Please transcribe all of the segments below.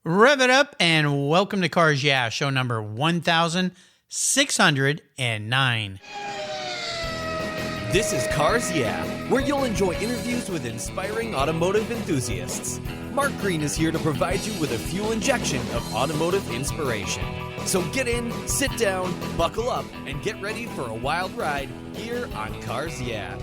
Rev it up and welcome to Cars Yeah, show number 1609. This is Cars Yeah, where you'll enjoy interviews with inspiring automotive enthusiasts. Mark Green is here to provide you with a fuel injection of automotive inspiration. So get in, sit down, buckle up, and get ready for a wild ride here on Cars Yeah.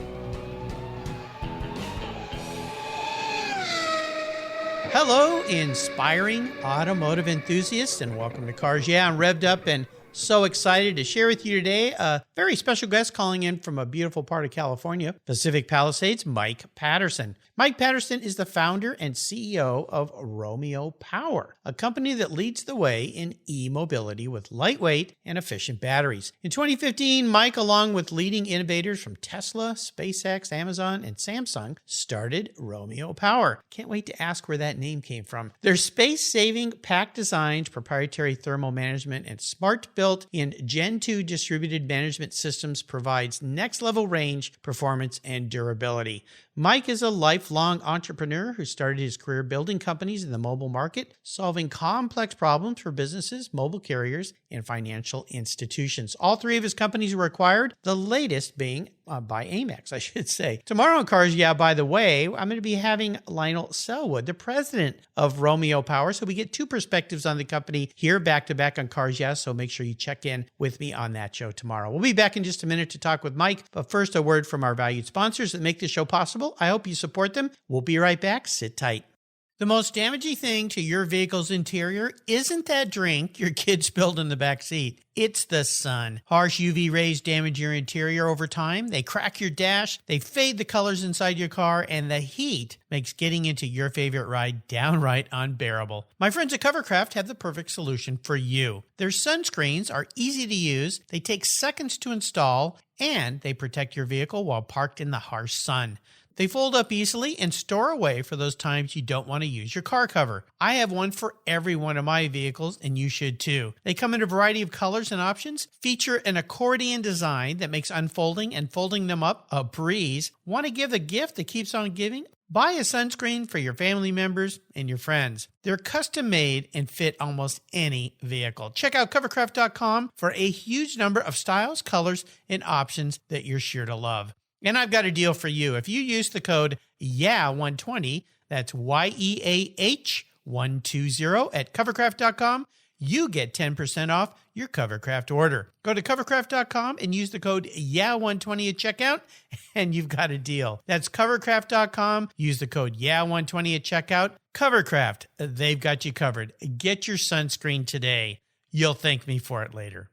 Hello, inspiring automotive enthusiasts, and welcome to Cars Yeah. I'm revved up and so excited to share with you today a very special guest calling in from a beautiful part of California, Pacific Palisades, Mike Patterson. Mike Patterson is the founder and CEO of Romeo Power, a company that leads the way in e-mobility with lightweight and efficient batteries. In 2015, Mike, along with leading innovators from Tesla, SpaceX, Amazon, and Samsung, started Romeo Power. Can't wait to ask where that name came from. Their space-saving, pack designs, proprietary thermal management, and smart built-in Gen 2 distributed management systems provides next-level range, performance, and durability. Mike is a lifelong entrepreneur who started his career building companies in the mobile market, solving complex problems for businesses, mobile carriers, and financial institutions. All three of his companies were acquired, the latest being by Amex, I should say. Tomorrow on Cars Yeah, by the way, I'm going to be having Lionel Selwood, the president of Romeo Power, so we get two perspectives on the company here back-to-back on Cars Yeah, so make sure you check in with me on that show tomorrow. We'll be back in just a minute to talk with Mike, but first a word from our valued sponsors that make this show possible. I hope you support them. We'll be right back. Sit tight. The most damaging thing to your vehicle's interior isn't that drink your kid spilled in the back seat. It's the sun. Harsh UV rays damage your interior over time. They crack your dash, they fade the colors inside your car, and the heat makes getting into your favorite ride downright unbearable. My friends at Covercraft have the perfect solution for you. Their sunscreens are easy to use, they take seconds to install, and they protect your vehicle while parked in the harsh sun. They fold up easily and store away for those times you don't want to use your car cover. I have one for every one of my vehicles, and you should too. They come in a variety of colors and options, feature an accordion design that makes unfolding and folding them up a breeze. Want to give a gift that keeps on giving? Buy a sunscreen for your family members and your friends. They're custom made and fit almost any vehicle. Check out covercraft.com for a huge number of styles, colors, and options that you're sure to love. And I've got a deal for you. If you use the code YEAH120, that's YEAH120 at covercraft.com, you get 10% off your Covercraft order. Go to covercraft.com and use the code YEAH120 at checkout, and you've got a deal. That's covercraft.com. Use the code YEAH120 at checkout. Covercraft, they've got you covered. Get your sunscreen today. You'll thank me for it later.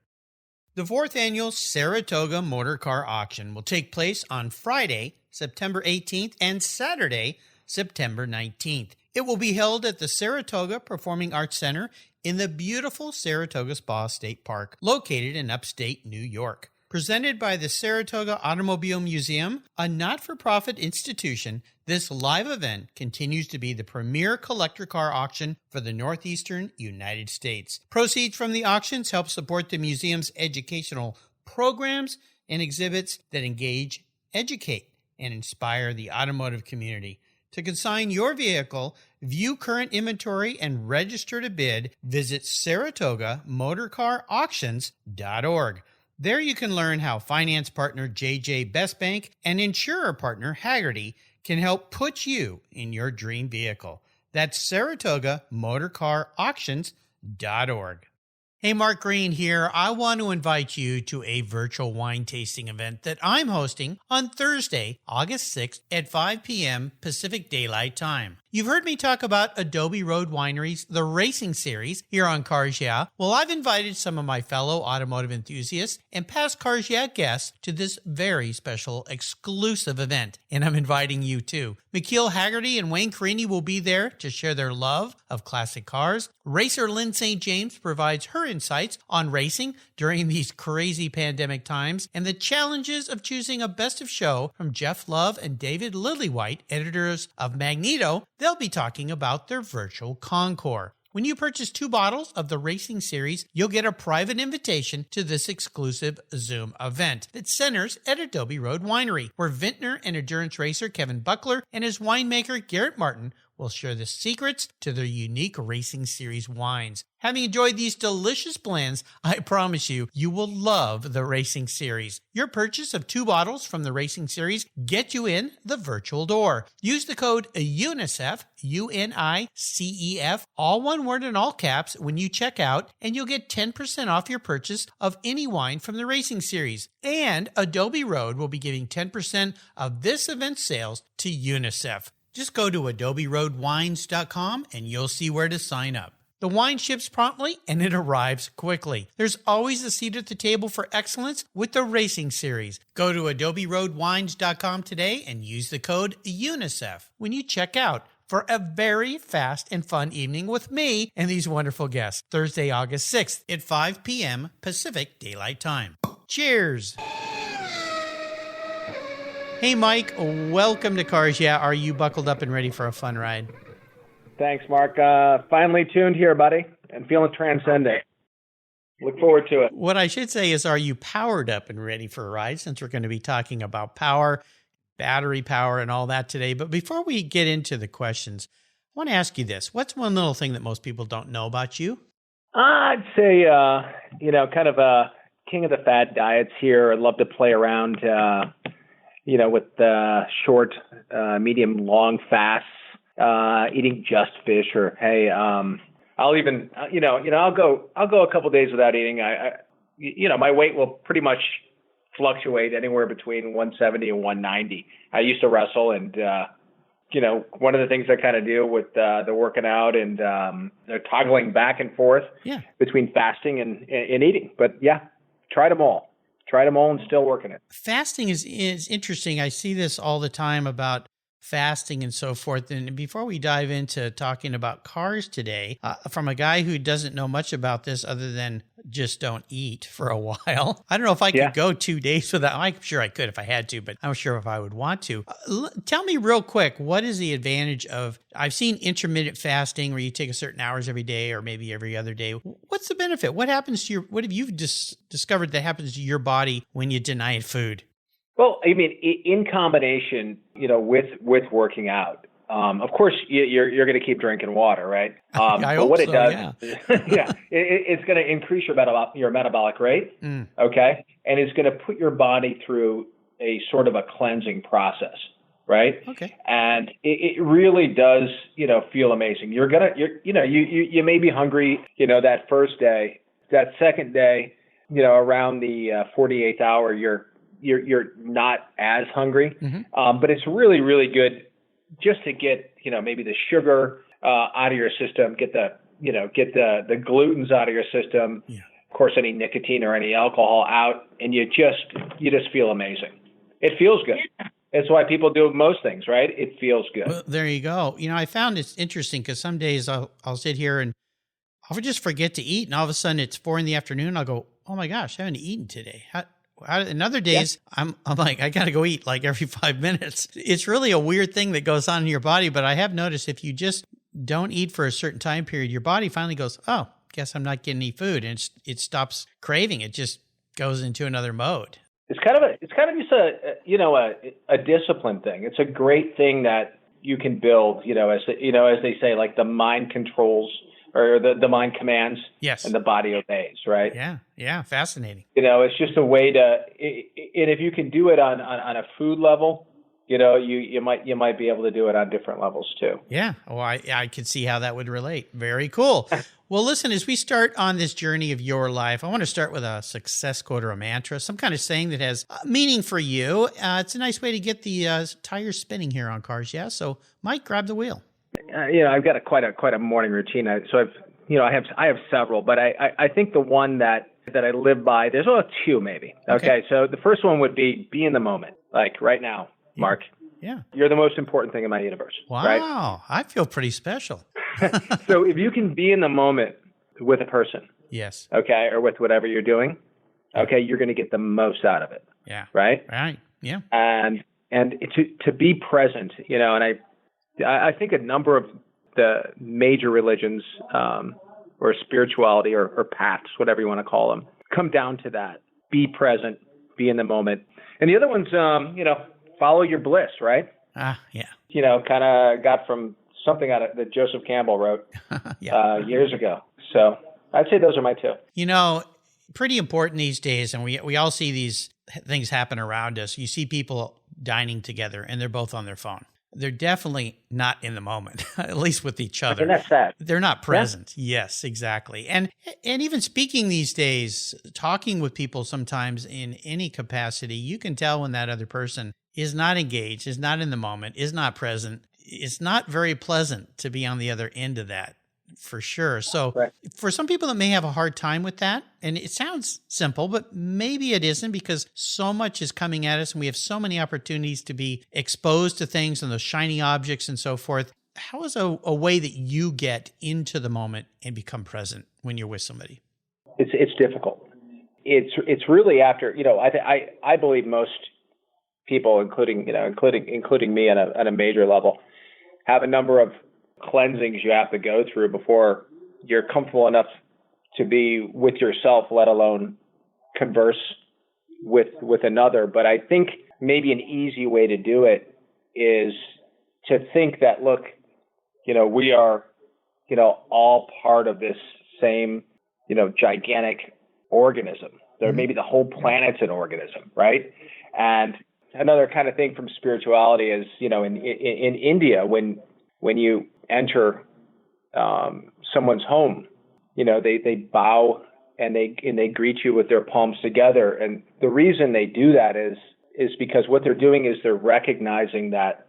The fourth annual Saratoga Motor Car Auction will take place on Friday, September 18th and Saturday, September 19th. It will be held at the Saratoga Performing Arts Center in the beautiful Saratoga Spa State Park, located in upstate New York. Presented by the Saratoga Automobile Museum, a not-for-profit institution, this live event continues to be the premier collector car auction for the northeastern United States. Proceeds from the auctions help support the museum's educational programs and exhibits that engage, educate, and inspire the automotive community. To consign your vehicle, view current inventory, and register to bid, visit SaratogaMotorCarAuctions.org. There you can learn how finance partner JJ Best Bank and insurer partner Hagerty can help put you in your dream vehicle. That's SaratogaMotorCarAuctions.org. Hey, Mark Green here. I want to invite you to a virtual wine tasting event that I'm hosting on Thursday, August 6th at 5 p.m. Pacific Daylight Time. You've heard me talk about Adobe Road Winery's The Racing Series here on Cars Yeah. Well, I've invited some of my fellow automotive enthusiasts and past Cars Yeah guests to this very special exclusive event, and I'm inviting you too. McKeel Hagerty and Wayne Carini will be there to share their love of classic cars. Racer Lynn St. James provides her insights on racing during these crazy pandemic times and the challenges of choosing a best of show from Jeff Love and David Lillywhite, editors of Magneto. They'll be talking about their virtual Concours. When you purchase 2 bottles of the Racing Series, you'll get a private invitation to this exclusive Zoom event that centers at Adobe Road Winery, where vintner and endurance racer Kevin Buckler and his winemaker Garrett Martin will share the secrets to their unique Racing Series wines. Having enjoyed these delicious blends, I promise you, you will love the Racing Series. Your purchase of 2 bottles from the Racing Series gets you in the virtual door. Use the code UNICEF, UNICEF, all one word in all caps when you check out, and you'll get 10% off your purchase of any wine from the Racing Series. And Adobe Road will be giving 10% of this event's sales to UNICEF. Just go to adoberoadwines.com and you'll see where to sign up. The wine ships promptly and it arrives quickly. There's always a seat at the table for excellence with the Racing Series. Go to adoberoadwines.com today and use the code UNICEF when you check out for a very fast and fun evening with me and these wonderful guests. Thursday, August 6th at 5 p.m. Pacific Daylight Time. Cheers! Hey, Mike, welcome to Cars Yeah. Are you buckled up and ready for a fun ride? Thanks, Mark. Finally tuned here, buddy, and feeling transcendent. Look forward to it. What I should say is, are you powered up and ready for a ride, since we're going to be talking about power, battery power, and all that today. But before we get into the questions, I want to ask you this. What's one little thing that most people don't know about you? I'd say, kind of a king of the fad diets here. I'd love to play around, with short, medium, long fasts. Eating just fish, or hey, I'll even, I'll go a couple days without eating. My weight will pretty much fluctuate anywhere between 170 and 190. I used to wrestle, and one of the things I kind of do with the working out and they're toggling back and forth between fasting and eating. But yeah, tried them all and still working it. Fasting is interesting. I see this all the time about fasting and so forth. And before we dive into talking about cars today, from a guy who doesn't know much about this other than just don't eat for a while, I don't know if I could go 2 days without. I'm sure I could if I had to, but I'm sure if I would want to. Tell me real quick, what is the advantage of, I've seen intermittent fasting where you take a certain hours every day or maybe every other day. What's the benefit? What happens to what have you discovered that happens to your body when you deny it food? Well, I mean, in combination, with working out, of course, you're going to keep drinking water, right? I hope what so, it does, it's going to increase your metabolic rate, okay? And it's going to put your body through a sort of a cleansing process, right? Okay. And it really does, feel amazing. You may be hungry, that first day. That second day, around the 48th hour, you're not as hungry, but it's really, really good just to get, maybe the sugar out of your system, get the glutens out of your system, of course, any nicotine or any alcohol out, and you just feel amazing. It feels good. It's why people do most things, right? It feels good. Well, there you go. I found it's interesting because some days I'll sit here and I'll just forget to eat, and all of a sudden it's 4 p.m. I'll go, oh my gosh, I haven't eaten today. And other days, I'm like, I got to go eat like every 5 minutes. It's really a weird thing that goes on in your body. But I have noticed if you just don't eat for a certain time period, your body finally goes, oh, guess I'm not getting any food. And it stops craving. It just goes into another mode. It's kind of just a discipline thing. It's a great thing that you can build, as they say, like the mind controls or the mind commands, and the body obeys, right? Yeah, fascinating. It's just a way to, and if you can do it on a food level, you might be able to do it on different levels too. Yeah, well, I could see how that would relate. Very cool. Well, listen, as we start on this journey of your life, I want to start with a success quote or a mantra, some kind of saying that has meaning for you. It's a nice way to get the tires spinning here on Cars Yeah. So, Mike, grab the wheel. I've got quite a morning routine. So I have several, but I think the one that I live by, there's two maybe. Okay. So the first one would be in the moment, like right now, Mark. Yeah. You're the most important thing in my universe. Wow. Right? I feel pretty special. So if you can be in the moment with a person, yes. Okay, or with whatever you're doing, okay, you're going to get the most out of it. Yeah. Right. Right. Yeah. And to be present, and I think a number of the major religions or spirituality or paths, whatever you want to call them, come down to that. Be present, be in the moment. And the other one's, follow your bliss, right? Yeah. Kind of got from something out of that Joseph Campbell wrote Yeah. years ago. So I'd say those are my two. Pretty important these days, and we all see these things happen around us. You see people dining together, and they're both on their phone. They're definitely not in the moment, at least with each other. And that's sad. They're not present. Yeah. Yes, exactly. And even speaking these days, talking with people sometimes in any capacity, you can tell when that other person is not engaged, is not in the moment, is not present. It's not very pleasant to be on the other end of that, for sure. So Right. for some people that may have a hard time with that, and it sounds simple, but maybe it isn't, because so much is coming at us and we have so many opportunities to be exposed to things and those shiny objects and so forth. How is a way that you get into the moment and become present when you're with somebody? It's difficult. It's really after, I believe most people, including me at a major level, have a number of cleansings you have to go through before you're comfortable enough to be with yourself, let alone converse with another. But I think maybe an easy way to do it is to think that, look, we are, all part of this same, gigantic organism. There, maybe the whole planet's an organism, right? And another kind of thing from spirituality is, in India, when you enter someone's home, they bow and they greet you with their palms together. And the reason they do that is because what they're doing is they're recognizing that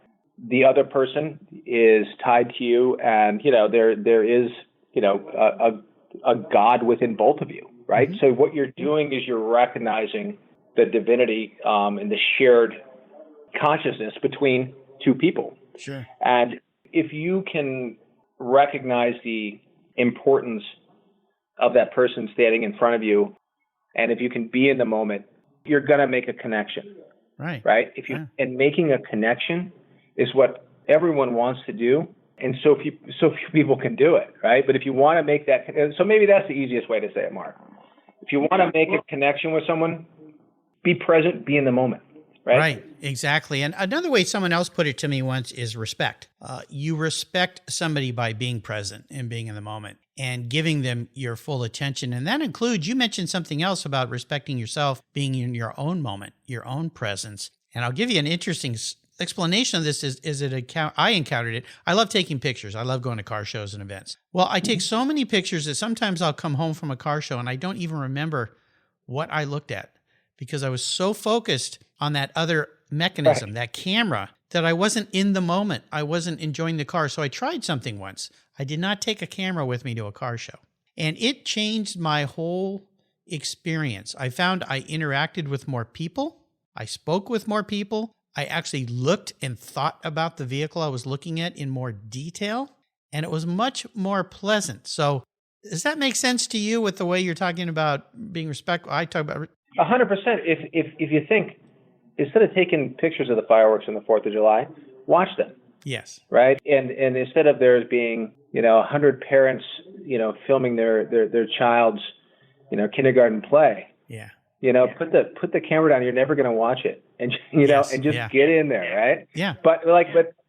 the other person is tied to you, and there is a God within both of you, right? Mm-hmm. So what you're doing is you're recognizing the divinity and the shared consciousness between two people. Sure. And if you can recognize the importance of that person standing in front of you, and if you can be in the moment, you're going to make a connection. Right. Right? And making a connection is what everyone wants to do, and so few people can do it, right? But if you want to make that, so maybe that's the easiest way to say it, Mark. If you want to make a connection with someone, be present, be in the moment. Right, exactly. And another way someone else put it to me once is respect. You respect somebody by being present and being in the moment and giving them your full attention. And that includes, you mentioned something else about respecting yourself, being in your own moment, your own presence. And I'll give you an interesting explanation of this I encountered it. I love taking pictures. I love going to car shows and events. Well, I take so many pictures that sometimes I'll come home from a car show and I don't even remember what I looked at, because I was so focused on that other mechanism, right, that camera, that I wasn't in the moment. I wasn't enjoying the car. So I tried something once. I did not take a camera with me to a car show, and it changed my whole experience. I found I interacted with more people. I spoke with more people. I actually looked and thought about the vehicle I was looking at in more detail, and it was much more pleasant. So does that make sense to you with the way you're talking about being respectful? I talk about 100%. If you think, instead of taking pictures of the fireworks on the 4th of July, watch them. Yes. Right. And instead of there being, 100 parents, filming their child's, kindergarten play. Yeah. Put the camera down. You're never going to watch it, and and just get in there, right? Yeah. But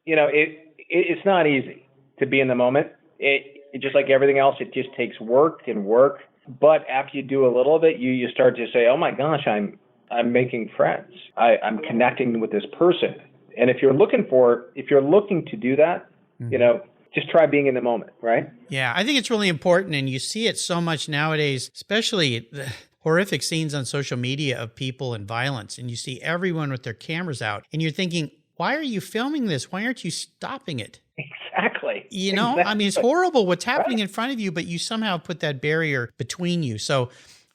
it's not easy to be in the moment. It just like everything else, it just takes work. But after you do a little of it, you start to say, oh my gosh, I'm making friends. I'm connecting with this person. And if you're looking to do that, mm-hmm. Just try being in the moment, right? Yeah, I think it's really important, and you see it so much nowadays, especially the horrific scenes on social media of people and violence, and you see everyone with their cameras out, and you're thinking, why are you filming this? Why aren't you stopping it? Exactly. Exactly. I mean, it's horrible what's happening in front of you, but you somehow put that barrier between you. So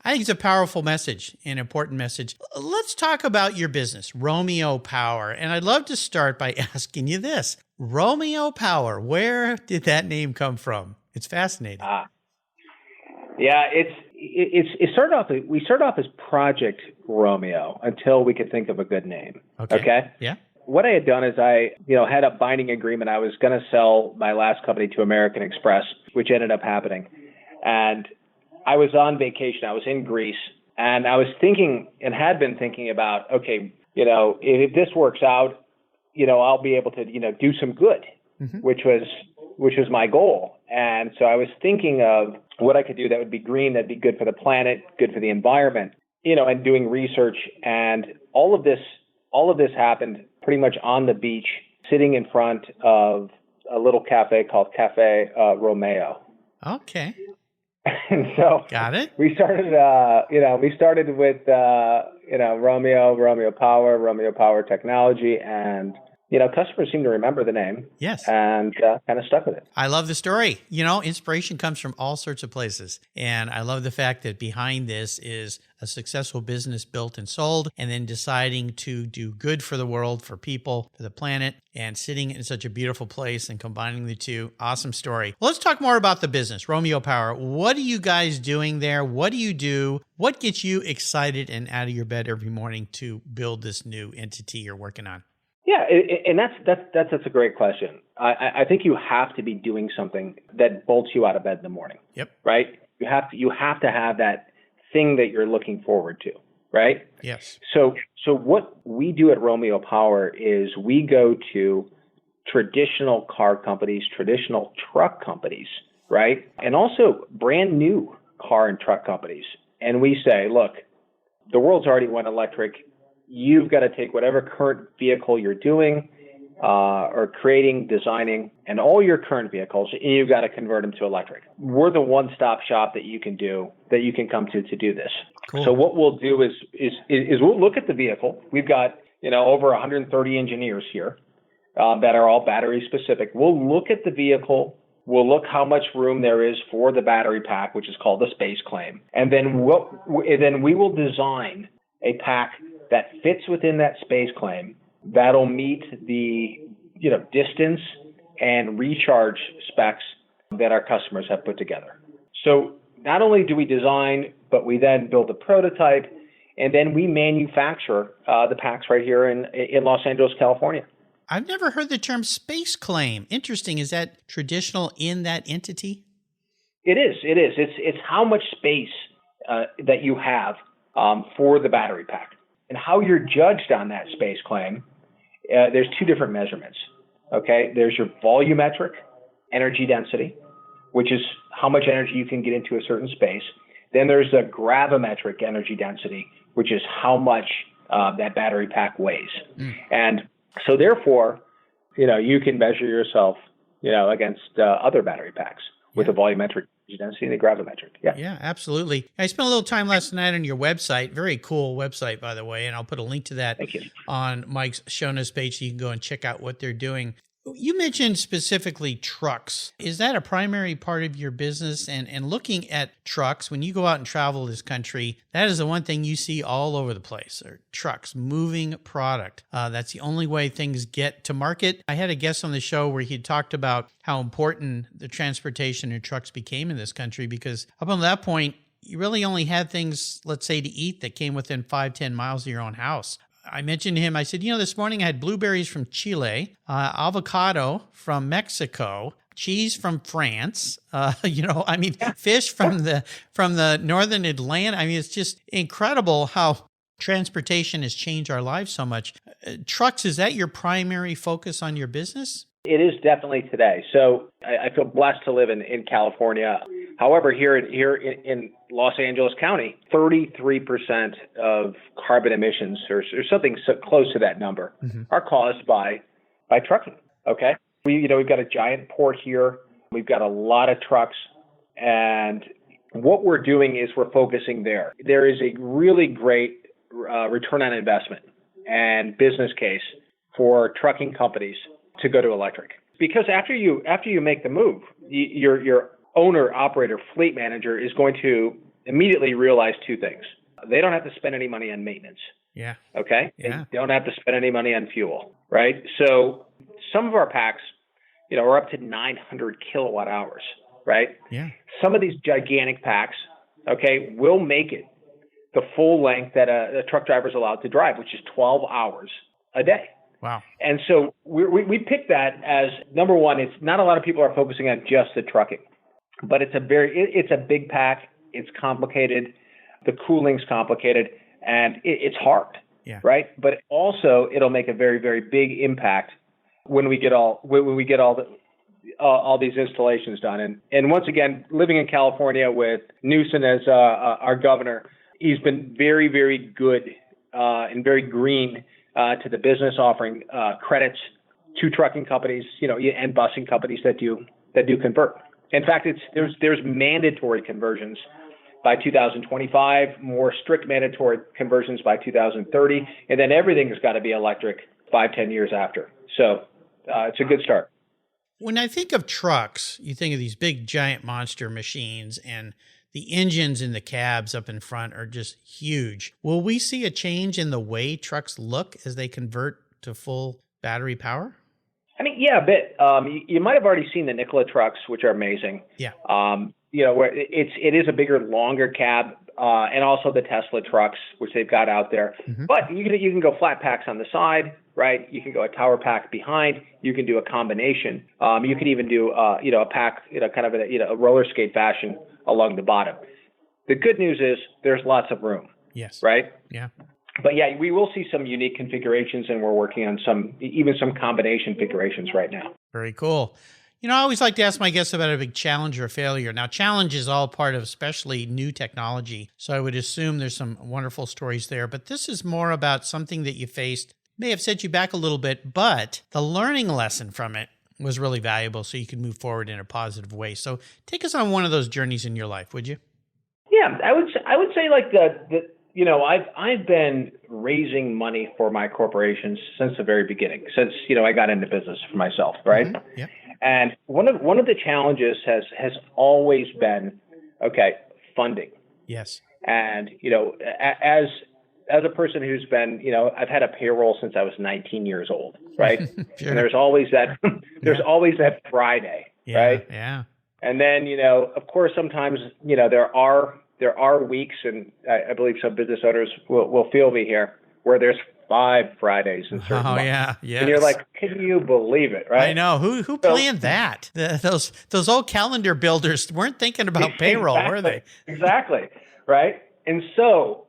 I think it's a powerful message, an important message. Let's talk about your business, Romeo Power. And I'd love to start by asking you this. Romeo Power, where did that name come from? It's fascinating. Yeah, it started off. We started off as Project Romeo until we could think of a good name. Okay? Yeah. What I had done is I, had a binding agreement. I was going to sell my last company to American Express, which ended up happening. And I was on vacation. I was in Greece, and I was thinking and had been thinking about, okay, if this works out, I'll be able to, do some good, mm-hmm. which was which was my goal. And so I was thinking of what I could do that would be green, that'd be good for the planet, good for the environment, and doing research. And all of this happened pretty much on the beach, sitting in front of a little cafe called Cafe Romeo. Okay. And so got it. We started, with, Romeo Power technology, and customers seem to remember the name. Yes. And kind of stuck with it. I love the story. Inspiration comes from all sorts of places. And I love the fact that behind this is a successful business built and sold, and then deciding to do good for the world, for people, for the planet, and sitting in such a beautiful place and combining the two. Awesome story. Well, let's talk more about the business, Romeo Power. What are you guys doing there? What do you do? What gets you excited and out of your bed every morning to build this new entity you're working on? Yeah, and that's a great question. I think you have to be doing something that bolts you out of bed in the morning. Yep. Right. You have to have that thing that you're looking forward to. Right. Yes. So what we do at Romeo Power is we go to traditional car companies, traditional truck companies, right, and also brand new car and truck companies, and we say, look, the world's already went electric. You've got to take whatever current vehicle you're doing or creating, designing, and all your current vehicles, and you've got to convert them to electric. We're the one-stop shop that you can come to do this. Cool. So what we'll do is we'll look at the vehicle. We've got over 130 engineers here that are all battery specific. We'll look at the vehicle. We'll look how much room there is for the battery pack, which is called the space claim, and then we will design a pack that fits within that space claim that'll meet the distance and recharge specs that our customers have put together. So not only do we design, but we then build a prototype, and then we manufacture the packs right here in Los Angeles, California. I've never heard the term space claim. Interesting. Is that traditional in that entity? It is. It's how much space that you have for the battery pack. And how you're judged on that space claim, there's two different measurements, okay? There's your volumetric energy density, which is how much energy you can get into a certain space. Then there's the gravimetric energy density, which is how much that battery pack weighs. And so therefore, you can measure yourself, against other battery packs with the volumetric density and the gravimetric. Yeah, absolutely. I spent a little time last night on your website. Very cool website, by the way, and I'll put a link to that on Mike's show notes page so you can go and check out what they're doing. You mentioned specifically trucks. Is that a primary part of your business? And looking at trucks, when you go out and travel this country, that is the one thing you see all over the place, are trucks, moving product. That's the only way things get to market. I had a guest on the show where he talked about how important the transportation and trucks became in this country, because up until that point, you really only had things, let's say, to eat that came within 5-10 miles of your own house. I mentioned to him, I said, this morning I had blueberries from Chile, avocado from Mexico, cheese from France, fish from the northern Atlantic. It's just incredible how transportation has changed our lives so much. Trucks, is that your primary focus on your business? It is definitely today. So I feel blessed to live in California. However, here in Los Angeles County, 33% of carbon emissions, or something so close to that number, are caused by trucking. Okay, we've got a giant port here. We've got a lot of trucks, and what we're doing is we're focusing there. There is a really great return on investment and business case for trucking companies to go to electric, because after you make the move, your owner, operator, fleet manager is going to immediately realize two things. They don't have to spend any money on maintenance. Yeah. Okay. Yeah. They don't have to spend any money on fuel. Right. So some of our packs, are up to 900 kilowatt hours. Right. Yeah. Some of these gigantic packs, okay, will make it the full length that a truck driver is allowed to drive, which is 12 hours a day. Wow. And so we picked that as number one. It's not a lot of people are focusing on just the trucking, but it's a big pack. It's complicated. The cooling's complicated, and it's hard. Yeah. Right. But also it'll make a very, very big impact when we get all the all these installations done. And once again, living in California with Newsom as our governor, he's been very, very good and very green to the business, offering credits to trucking companies, and busing companies that do convert. In fact, there's mandatory conversions by 2025, more strict mandatory conversions by 2030, and then everything has got to be electric 5-10 years after. So it's a good start. When I think of trucks, you think of these big, giant monster machines, and the engines in the cabs up in front are just huge. Will we see a change in the way trucks look as they convert to full battery power? I mean, yeah, a bit. You might have already seen the Nikola trucks, which are amazing. Yeah. Where it is a bigger, longer cab, and also the Tesla trucks, which they've got out there. Mm-hmm. But you can go flat packs on the side, right? You can go a tower pack behind. You can do a combination. You can even do a pack, kind of a roller skate fashion along the bottom. The good news is there's lots of room. Yes. Right? Yeah. But yeah, we will see some unique configurations, and we're working on some combination configurations right now. Very cool. I always like to ask my guests about a big challenge or failure. Now, challenge is all part of especially new technology, so I would assume there's some wonderful stories there. But this is more about something that you faced, may have set you back a little bit, but the learning lesson from it was really valuable, so you can move forward in a positive way. So take us on one of those journeys in your life, would you? Yeah, I would say like I've been raising money for my corporations since the very beginning, since I got into business for myself, right? Mm-hmm. Yep. And one of the challenges has always been funding. Yes. And as a person who's been I've had a payroll since I was 19 years old, right? Sure. And there's always that Friday, yeah, right? Yeah. And then of course sometimes there are weeks, and I believe some business owners will feel me here, where there's 5 Fridays in certain months. Yeah, yeah. And you're like, can you believe it, right? I know. Who planned that? Those old calendar builders weren't thinking about payroll, were they? Exactly, right? And so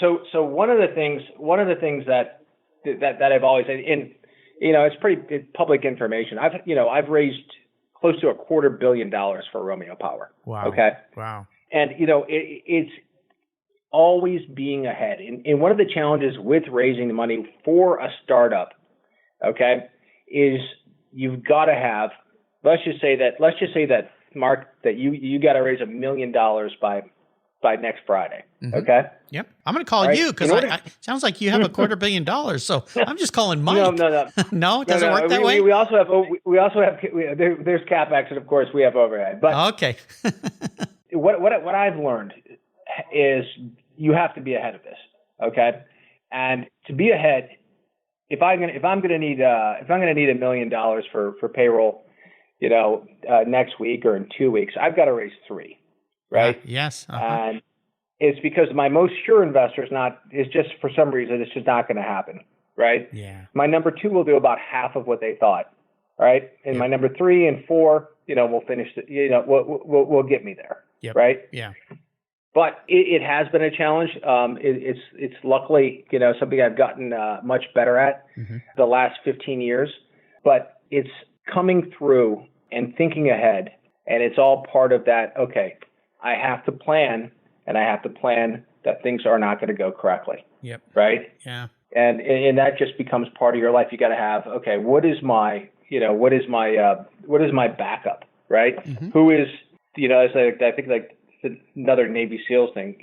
so one of the things that I've always, and it's pretty public information. I've raised close to $250 million for Romeo Power. Wow. Okay. Wow. And, it's always being ahead. And one of the challenges with raising the money for a startup, is you've got to have, let's just say that, Mark, that you got to raise $1 million by next Friday. Mm-hmm. Okay. Yep. I'm going to call you because it sounds like you have $250 million. So I'm just calling Mike. No. No, it doesn't work that way. We also have there's CapEx, and of course we have overhead. But okay. What I've learned is you have to be ahead of this, okay? And to be ahead, if I'm going to need $1 million for payroll, next week or in 2 weeks, I've got to raise 3, right? Yes. Uh-huh. And it's because my most sure investor is just for some reason it's just not going to happen, right? Yeah. My number 2 will do about half of what they thought, right? And my number 3 and 4, we'll finish we'll get me there. Yep. Right. Yeah. But it has been a challenge. It's luckily, something I've gotten much better at the last 15 years, but it's coming through and thinking ahead. And it's all part of that. Okay. I have to plan, and I have to plan that things are not going to go correctly. Yep. Right. Yeah. And that just becomes part of your life. You got to have, what is my backup? Right. Mm-hmm. Who is, I think like another Navy SEALs thing,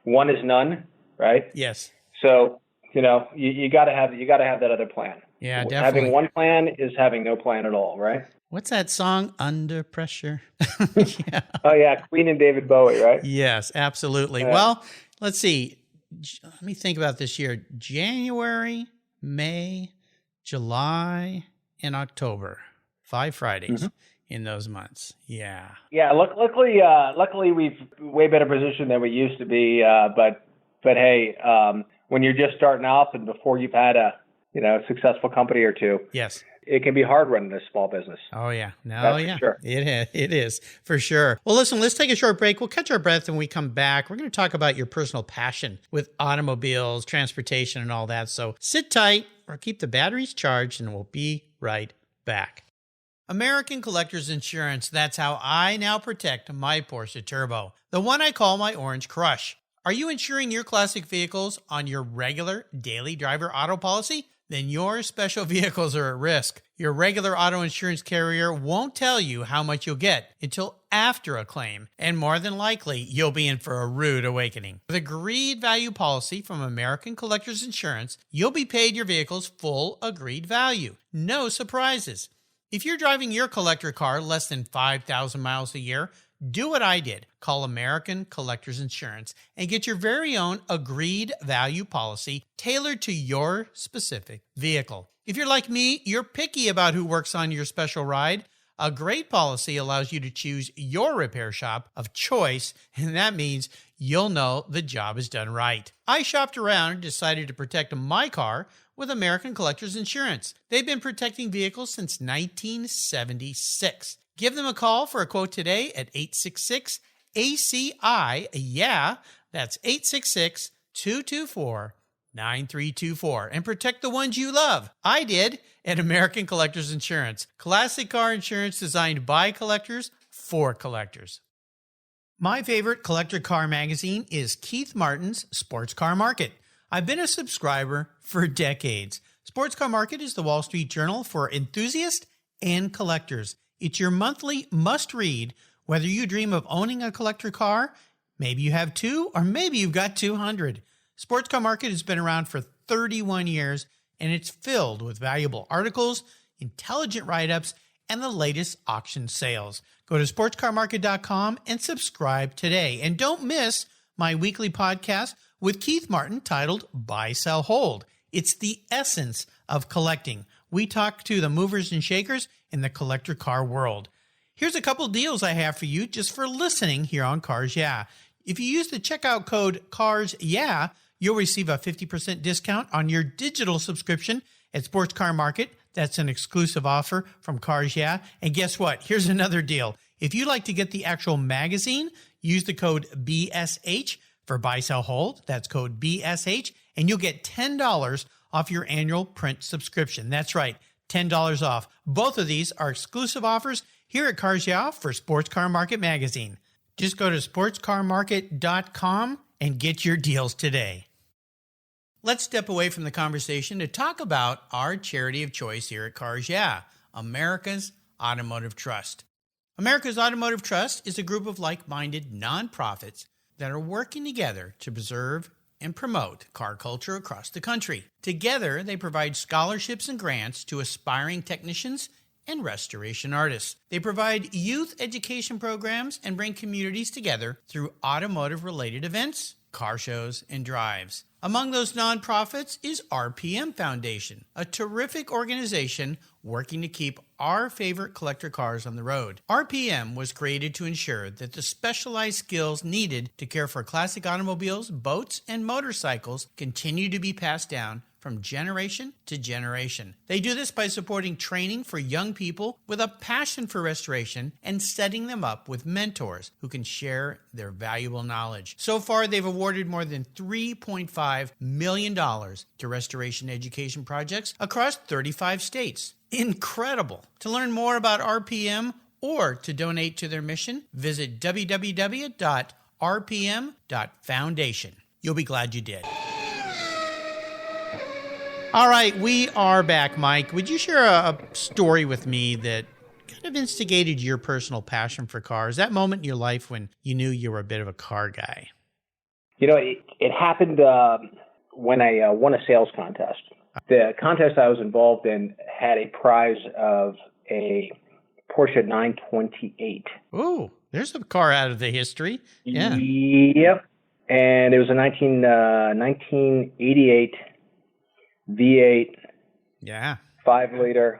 one is none, right? Yes. So, you got to have that other plan. Yeah, definitely. Having one plan is having no plan at all, right? What's that song? Under Pressure. Yeah. Oh yeah, Queen and David Bowie, right? Yes, absolutely. Yeah. Well, let's see. Let me think about this year. January, May, July, and October. 5 Fridays. Mm-hmm. In those months. Yeah. Yeah. Luckily we've way better position than we used to be. But hey, when you're just starting off and before you've had a successful company or two, yes, it can be hard running a small business. Oh yeah. Sure. It is for sure. Well, listen, let's take a short break. We'll catch our breath when we come back. We're going to talk about your personal passion with automobiles, transportation, and all that. So sit tight or keep the batteries charged, and we'll be right back. American Collectors Insurance, that's how I now protect my Porsche Turbo, the one I call my Orange Crush. Are you insuring your classic vehicles on your regular daily driver auto policy? Then your special vehicles are at risk. Your regular auto insurance carrier won't tell you how much you'll get until after a claim, and more than likely, you'll be in for a rude awakening. With agreed value policy from American Collectors Insurance, you'll be paid your vehicle's full agreed value. No surprises. If you're driving your collector car less than 5,000 miles a year, do what I did. Call American Collectors Insurance and get your very own agreed value policy tailored to your specific vehicle. If you're like me, you're picky about who works on your special ride. A great policy allows you to choose your repair shop of choice, and that means you'll know the job is done right. I shopped around and decided to protect my car with American Collectors Insurance. They've been protecting vehicles since 1976. Give them a call for a quote today at 866-ACI. That's 866-224-9324. And protect the ones you love. I did at American Collectors Insurance. Classic car insurance designed by collectors for collectors. My favorite collector car magazine is Keith Martin's Sports Car Market. I've been a subscriber for decades. Sports Car Market is the Wall Street Journal for enthusiasts and collectors. It's your monthly must-read, whether you dream of owning a collector car, maybe you have two, or maybe you've got 200. Sports Car Market has been around for 31 years, and it's filled with valuable articles, intelligent write-ups, and the latest auction sales. Go to sportscarmarket.com and subscribe today. And don't miss my weekly podcast with Keith Martin titled Buy, Sell, Hold. It's the essence of collecting. We talk to the movers and shakers in the collector car world. Here's a couple deals I have for you just for listening here on Cars Yeah. If you use the checkout code Cars Yeah, you'll receive a 50% discount on your digital subscription at Sports Car Market. That's an exclusive offer from Cars Yeah. And guess what? Here's another deal. If you'd like to get the actual magazine, use the code BSH for Buy, Sell, Hold. That's code BSH, and you'll get $10 off your annual print subscription. That's right, $10 off. Both of these are exclusive offers here at Cars Yeah for Sports Car Market Magazine. Just go to sportscarmarket.com and get your deals today. Let's step away from the conversation to talk about our charity of choice here at Cars Yeah, America's Automotive Trust. America's Automotive Trust is a group of like-minded nonprofits that are working together to preserve and promote car culture across the country. Together, they provide scholarships and grants to aspiring technicians and restoration artists. They provide youth education programs and bring communities together through automotive-related events, car shows, and drives. Among those nonprofits is RPM Foundation, a terrific organization working to keep our favorite collector cars on the road. RPM was created to ensure that the specialized skills needed to care for classic automobiles, boats, and motorcycles continue to be passed down from generation to generation. They do this by supporting training for young people with a passion for restoration and setting them up with mentors who can share their valuable knowledge. So far, they've awarded more than $3.5 million to restoration education projects across 35 states. Incredible! To learn more about RPM or to donate to their mission, visit www.rpm.foundation. You'll be glad you did. All right, we are back, Mike. Would you share a story with me that kind of instigated your personal passion for cars? That moment in your life when you knew you were a bit of a car guy? You know, it happened when I won a sales contest. The contest I was involved in had a prize of a Porsche 928. Ooh, there's a car out of the history. Yeah. Yep. And it was a 1988 V8. Yeah. 5-liter.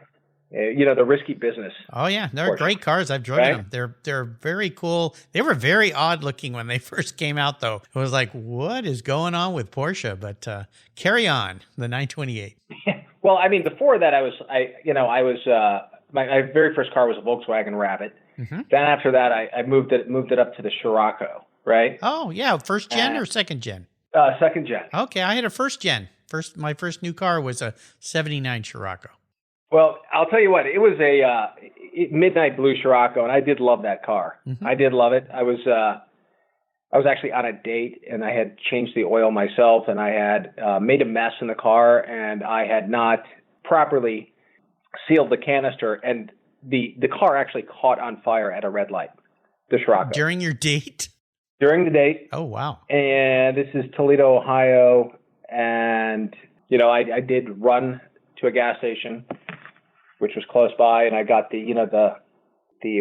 You know, the risky business. Oh, yeah. They're Porsche. great cars. I've driven them. They're very cool. They were very odd looking when they first came out, though. It was like, what is going on with Porsche? But carry on, the 928. Well, I mean, before that, my very first car was a Volkswagen Rabbit. Mm-hmm. Then after that, I moved it up to the Scirocco, right? Oh, yeah. First gen or second gen? Second gen. Okay. I had a first gen. My first new car was a 79 Scirocco. Well, I'll tell you what, it was a midnight blue Scirocco, and I did love that car. Mm-hmm. I did love it. I was actually on a date, and I had changed the oil myself, and I had made a mess in the car, and I had not properly sealed the canister, and the car actually caught on fire at a red light, the Scirocco. During your date? During the date. Oh, wow. And this is Toledo, Ohio, and, I did run to a gas station, which was close by, and I got the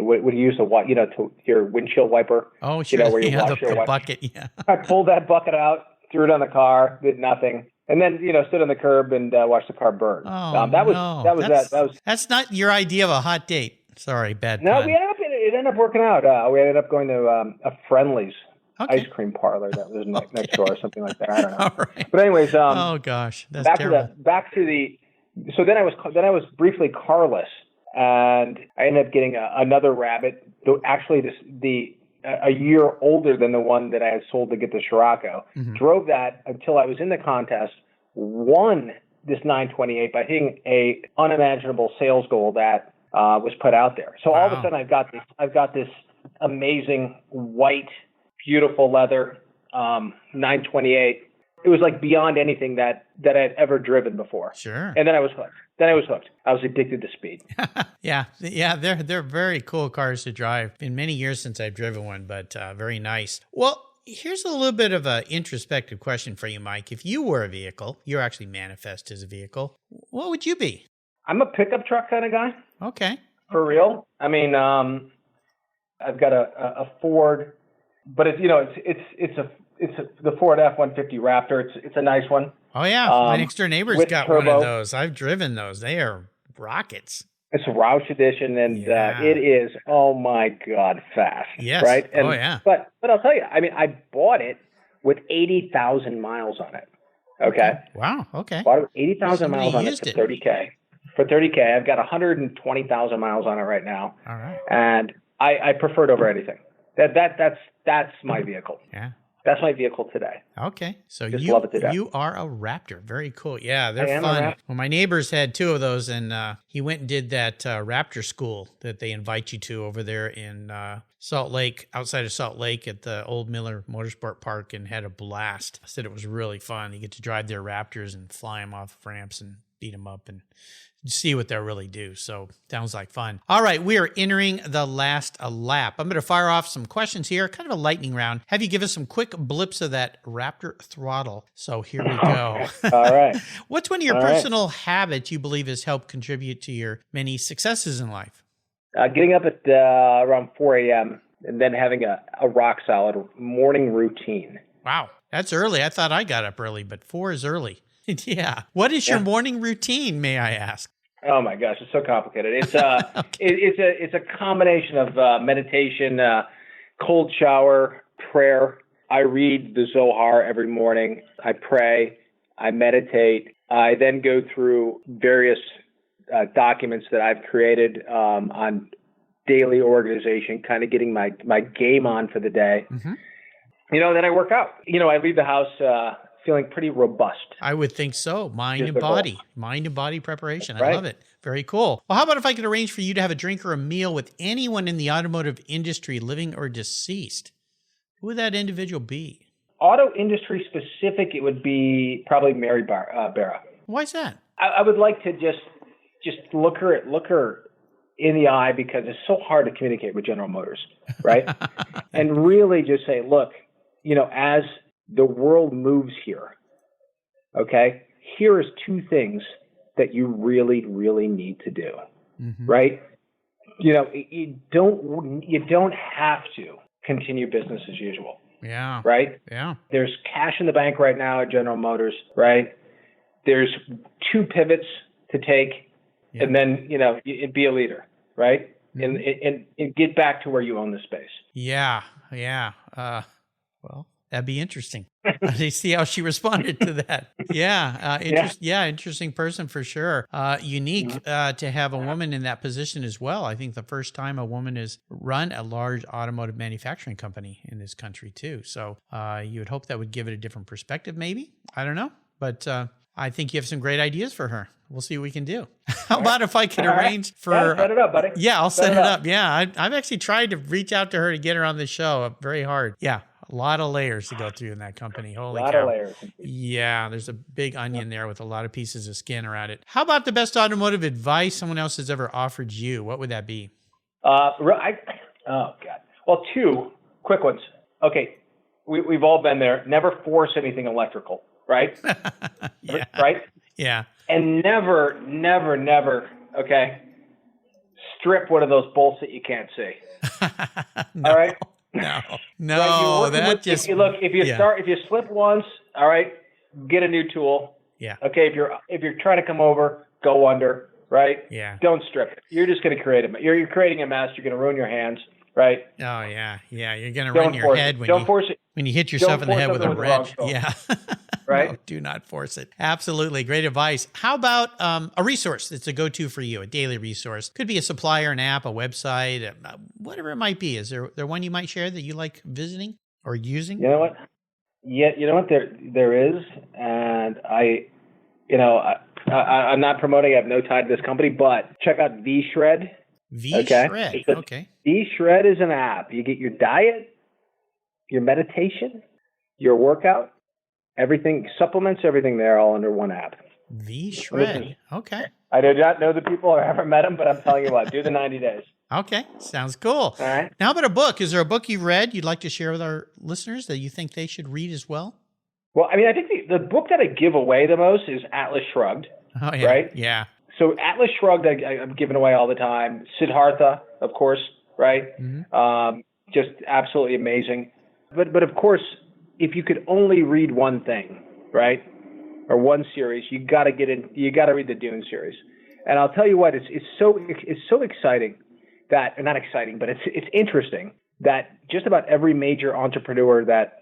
what do you use to your windshield wiper? Oh, sure. Where you wash the bucket. Yeah. I pulled that bucket out, threw it on the car, did nothing, and then stood on the curb and watched the car burn. Oh, that's not your idea of a hot date. Sorry, bad pun. No, it ended up working out. We ended up going to a Friendly's ice cream parlor that was next door or something like that. I don't know. All right. But anyways, oh gosh, that's terrible. So then I was briefly carless, and I ended up getting another Rabbit. Actually, a year older than the one that I had sold to get the Scirocco. Mm-hmm. Drove that until I was in the contest. Won this 928 by hitting a unimaginable sales goal that was put out there. So all of a sudden, I've got this amazing white, beautiful leather 928. It was like beyond anything that I'd ever driven before. Sure. And then I was hooked. I was addicted to speed. Yeah, they're very cool cars to drive. Been many years since I've driven one, but very nice. Well, here's a little bit of an introspective question for you, Mike. If you were a vehicle, you're actually manifest as a vehicle, what would you be? I'm a pickup truck kind of guy. Okay. For real. I mean, I've got a Ford, but it's the Ford F-150 Raptor. It's a nice one. Oh yeah, my next door neighbor's got turbo. one of those. I've driven those. They are rockets. It's a Roush edition, and it is, oh my God, fast. Yes. Right? And, oh yeah. But I'll tell you, I mean, I bought it with 80,000 miles on it. Okay. Wow. Okay. Bought it with 80,000 miles on it for $30K. For $30K, I've got 120,000 miles on it right now. All right. And I prefer it over anything. That's my vehicle. Yeah. That's my vehicle today. Okay. So Just love it to death. you are a Raptor. Very cool. Yeah, they're fun. Well, my neighbors had two of those, and he went and did that Raptor school that they invite you to over there in Salt Lake, outside of Salt Lake at the Old Miller Motorsport Park, and had a blast. I said it was really fun. You get to drive their Raptors and fly them off ramps and beat them up and see what they'll really do. So sounds like fun. All right, we are entering the last lap. I'm going to fire off some questions here, kind of a lightning round. Have you give us some quick blips of that Raptor throttle? So here we go. All right. What's one of your personal habits you believe has helped contribute to your many successes in life? Getting up at around 4 a.m. and then having a rock solid morning routine. Wow, that's early. I thought I got up early, but 4 is early. Yeah. What is your morning routine, may I ask? Oh my gosh, it's so complicated. It's it's a combination of meditation, cold shower, prayer. I read the Zohar every morning. I pray. I meditate. I then go through various documents that I've created on daily organization, kind of getting my game on for the day. Mm-hmm. Then I work out. I leave the house feeling pretty robust. I would think so. Mind and body preparation. I love it. Very cool. Well, how about if I could arrange for you to have a drink or a meal with anyone in the automotive industry, living or deceased? Who would that individual be? Auto industry specific, it would be probably Mary Barra. Why is that? I would like to just look her in the eye, because it's so hard to communicate with General Motors, right? And really just say, look, as the world moves here, okay, here is two things that you really, really need to do, right? You don't have to continue business as usual. Yeah. Right? Yeah. There's cash in the bank right now at General Motors, right? There's 2 pivots to take, and then, be a leader, right? And get back to where you own the space. Yeah. Yeah. Well, that'd be interesting. I see how she responded to that. Yeah. Interesting person for sure. Unique to have a woman in that position as well. I think the first time a woman has run a large automotive manufacturing company in this country too. So you would hope that would give it a different perspective maybe. I don't know. But I think you have some great ideas for her. We'll see what we can do. How about if I can arrange for... Yeah, set it up, buddy. Yeah, I'll set it up. Yeah, I've actually tried to reach out to her to get her on the show. Very hard. Yeah, a lot of layers to go through in that company. Holy cow. A lot of layers. Yeah, there's a big onion there with a lot of pieces of skin around it. How about the best automotive advice someone else has ever offered you? What would that be? Oh, God. Well, two quick ones. Okay, we've all been there. Never force anything electrical, right? Yeah. Right? Yeah. And never, okay, strip one of those bolts that you can't see. No, all right? No, right? that just... If you slip once, all right, get a new tool. Yeah. Okay, if you're trying to come over, go under, right? Yeah. Don't strip it. You're just going to create you're creating a mess. You're going to ruin your hands, right? Oh, yeah. Yeah, you're going to run your head when you hit yourself in the head with a wrench. Yeah. Right? No, do not force it. Absolutely. Great advice. How about a resource that's a go-to for you, a daily resource? Could be a supplier, an app, a website, whatever it might be. Is there one you might share that you like visiting or using? You know what? Yeah, you know what? There is, and I'm not promoting. I have no tie to this company, but check out V-Shred. V-Shred. Okay. V-Shred is an app. You get your diet, your meditation, your workout, everything, supplements, everything there, all under one app. V-Shred. Okay. I do not know the people or ever met them, but I'm telling you what, do the 90 days. Okay. Sounds cool. All right. Now, how about a book? Is there a book you've read you'd like to share with our listeners that you think they should read as well? Well, I mean, I think the book that I give away the most is Atlas Shrugged. Oh, yeah. Right? Yeah. So Atlas Shrugged, I'm giving away all the time. Siddhartha, of course, right? Mm-hmm. Just absolutely amazing. But of course, if you could only read one thing, right, or one series, you got to read the Dune series. And I'll tell you what, it's so exciting that, or not exciting, but it's interesting that just about every major entrepreneur that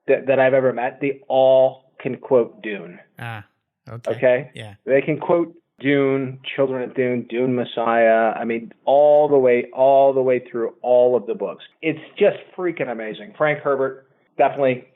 I've ever met, they all can quote Dune. Okay. Yeah. They can quote Dune, Children of Dune, Dune Messiah. I mean, all the way through all of the books. It's just freaking amazing. Frank Herbert. Definitely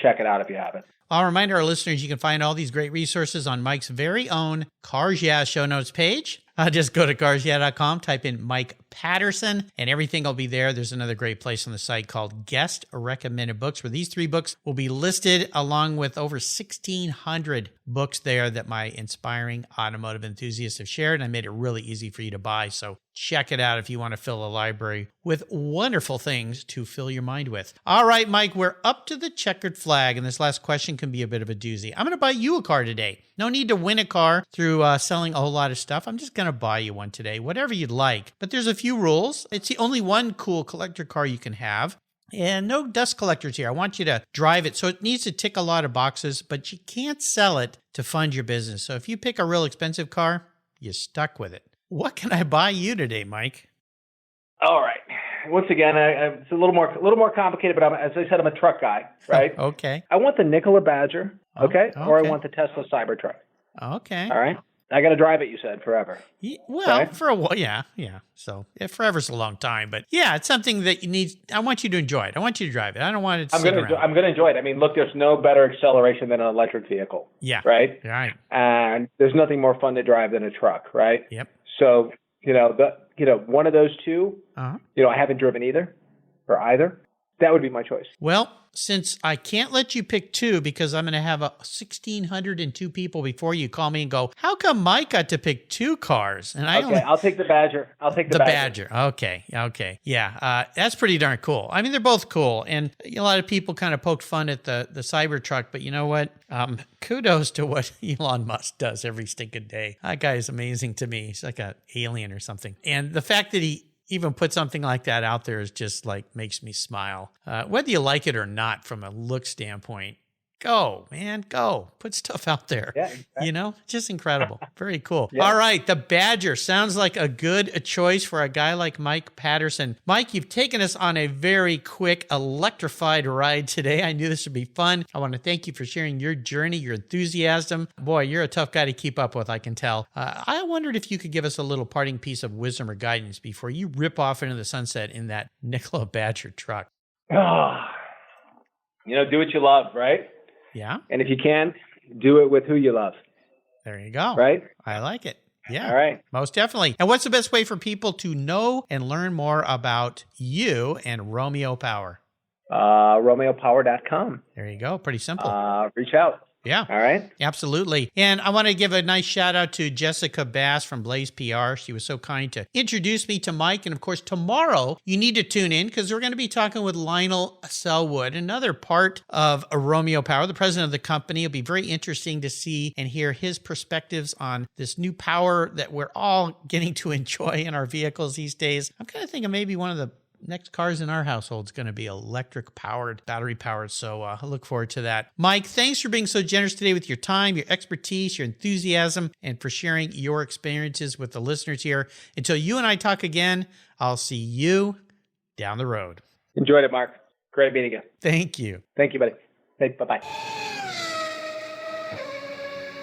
check it out if you haven't. I'll remind our listeners you can find all these great resources on Mike's very own Cars Yeah show notes page. Just go to carsyeah.com, type in Mike Patterson, and everything will be there. There's another great place on the site called Guest Recommended Books, where these 3 books will be listed along with over 1,600 books there that my inspiring automotive enthusiasts have shared. And I made it really easy for you to buy. So check it out if you want to fill a library with wonderful things to fill your mind with. All right, Mike, we're up to the checkered flag, and this last question can be a bit of a doozy. I'm going to buy you a car today. No need to win a car through selling a whole lot of stuff. I'm just going to buy you one today, whatever you'd like. But there's a few rules. It's the only one cool collector car you can have. And no dust collectors here. I want you to drive it. So it needs to tick a lot of boxes, but you can't sell it to fund your business. So if you pick a real expensive car, you're stuck with it. What can I buy you today, Mike? All right. Once again, it's a little more complicated, but as I said, I'm a truck guy, right? Okay. I want the Nikola Badger, okay? Or I want the Tesla Cybertruck. Okay. All right. I got to drive it, you said, forever. Well, right? For a while, yeah. So forever's a long time, but yeah, it's something that you need. I want you to enjoy it. I want you to drive it. I don't want it to sit around. I'm going to enjoy it. I mean, look, there's no better acceleration than an electric vehicle. Yeah. Right? Right. And there's nothing more fun to drive than a truck, right? Yep. So, one of those two, I haven't driven either. That would be my choice. Well, since I can't let you pick two because I'm going to have 1,602 people before you call me and go, how come Mike got to pick 2 cars? And I'll take the Badger. The Badger. Okay. Yeah, that's pretty darn cool. I mean, they're both cool. And a lot of people kind of poked fun at the Cybertruck, but you know what? Kudos to what Elon Musk does every stinking day. That guy is amazing to me. He's like an alien or something. And the fact that he even put something like that out there is just like makes me smile. Whether you like it or not from a look standpoint, go, man, go. Put stuff out there. Yeah, exactly. Just incredible. Very cool. Yeah. All right, the Badger sounds like a good choice for a guy like Mike Patterson. Mike, you've taken us on a very quick, electrified ride today. I knew this would be fun. I want to thank you for sharing your journey, your enthusiasm. Boy, you're a tough guy to keep up with, I can tell. I wondered if you could give us a little parting piece of wisdom or guidance before you rip off into the sunset in that Nikola Badger truck. Do what you love, right? Yeah. And if you can, do it with who you love. There you go. Right? I like it. Yeah. All right. Most definitely. And what's the best way for people to know and learn more about you and Romeo Power? RomeoPower.com. There you go. Pretty simple. Reach out. Yeah. All right. Absolutely. And I want to give a nice shout out to Jessica Bass from Blaze PR. She was so kind to introduce me to Mike. And of course, tomorrow you need to tune in because we're going to be talking with Lionel Selwood, another part of Romeo Power, the president of the company. It'll be very interesting to see and hear his perspectives on this new power that we're all getting to enjoy in our vehicles these days. I'm kind of thinking maybe one of the next cars in our household is going to be electric powered, battery powered. So I look forward to that. Mike, thanks for being so generous today with your time, your expertise, your enthusiasm, and for sharing your experiences with the listeners here. Until you and I talk again, I'll see you down the road. Enjoyed it, Mark. Great meeting you. Thank you. Thank you, buddy. Hey, bye-bye.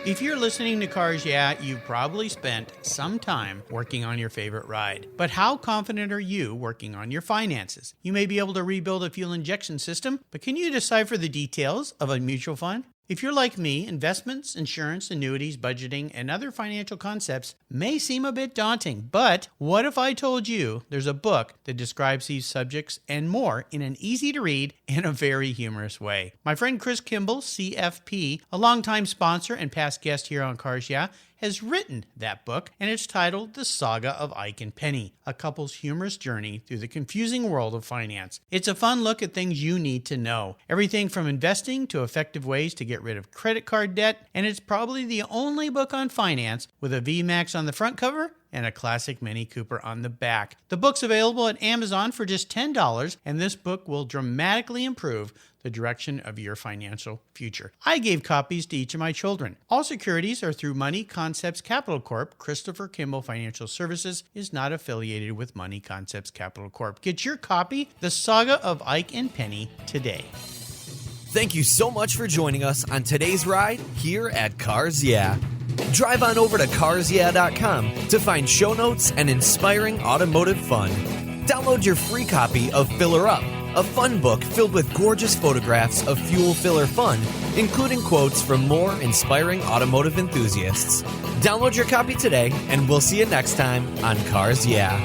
If you're listening to Cars Yeah, you've probably spent some time working on your favorite ride. But how confident are you working on your finances? You may be able to rebuild a fuel injection system, but can you decipher the details of a mutual fund? If you're like me, investments, insurance, annuities, budgeting, and other financial concepts may seem a bit daunting, but what if I told you there's a book that describes these subjects and more in an easy-to-read and a very humorous way? My friend Chris Kimball, CFP, a longtime sponsor and past guest here on Cars Yeah, has written that book, and it's titled The Saga of Ike and Penny, a couple's humorous journey through the confusing world of finance. It's a fun look at things you need to know, everything from investing to effective ways to get rid of credit card debt, and it's probably the only book on finance with a VMAX on the front cover and a classic Mini Cooper on the back. The book's available at Amazon for just $10, and this book will dramatically improve the direction of your financial future. I gave copies to each of my children. All securities are through Money Concepts Capital Corp. Christopher Kimball Financial Services is not affiliated with Money Concepts Capital Corp. Get your copy, The Saga of Ike and Penny, today. Thank you so much for joining us on today's ride here at Cars Yeah. Drive on over to carsyeah.com to find show notes and inspiring automotive fun. Download your free copy of Filler Up, a fun book filled with gorgeous photographs of fuel filler fun, including quotes from more inspiring automotive enthusiasts. Download your copy today, and we'll see you next time on Cars Yeah.